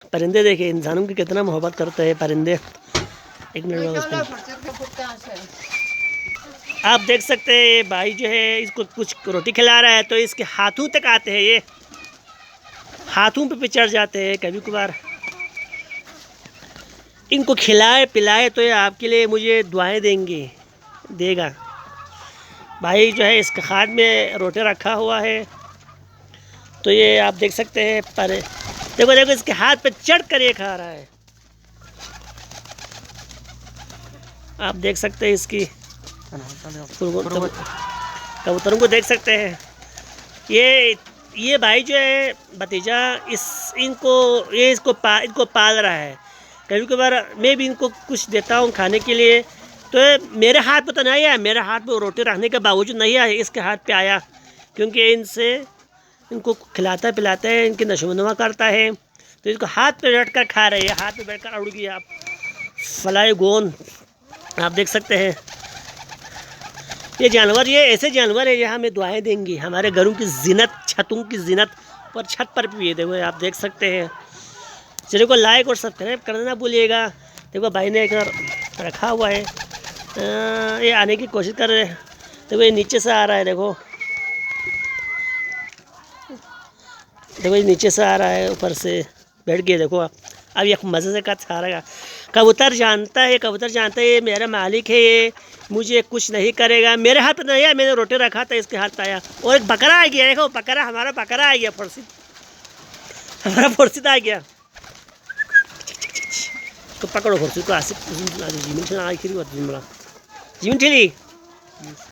परिंदे देखिए इंसानों की कितना मोहब्बत करते हैं परिंदे। एक मिनट आप देख सकते हैं ये भाई जो है इसको कुछ रोटी खिला रहा है तो इसके हाथों तक आते हैं, ये हाथों पे चढ़ जाते हैं कभी कभार। इनको खिलाए पिलाए तो ये आपके लिए मुझे दुआएं देगा। भाई जो है इसके हाथ में रोटी रखा हुआ है तो ये आप देख सकते हैं। पर देखो देखो इसके हाथ पे चढ़ कर ये खा रहा है। आप देख सकते हैं इसकी कबूतरों को देख सकते हैं। ये भाई जो है भतीजा इसको पाल रहा है। कभी कभार मैं भी इनको कुछ देता हूँ खाने के लिए तो मेरे हाथ पे तो नहीं आया, मेरे हाथ पे रोटी रखने के बावजूद नहीं आया, इसके हाथ पे आया क्योंकि इनको खिलाता पिलाता है, इनकी नशोनुमा करता है तो इसको हाथ पे बैठ कर खा रहे हैं। हाथ पे बैठ कर उड़ गया आप फलाई गोन। आप देख सकते हैं ये ऐसे जानवर है जो हमें दुआएं देंगे, हमारे घरों की जीनत, छतों की जीनत पर छत पर भी ये देखो आप देख सकते हैं। चैनल को लाइक और सब्सक्राइब करना ना भूलिएगा। देखो भाई ने एक रखा हुआ है, ये आने की कोशिश कर रहे हैं। देखो ये नीचे से आ रहा है, देखो ये नीचे से आ रहा है, ऊपर से बैठ गया। देखो अब ये मज़े से खा रहा है। कबूतर जानता है ये मेरा मालिक है, ये मुझे कुछ नहीं करेगा। मेरे हाथ पे नहीं आया, मैंने रोटी रखा था इसके हाथ पे आया। और एक बकरा आ गया, देखो बकरा, हमारा बकरा आ गया, हमारा फुर्सत आ गया। तो पकड़ो फुर्सत को आसिफ जीवन ठेली।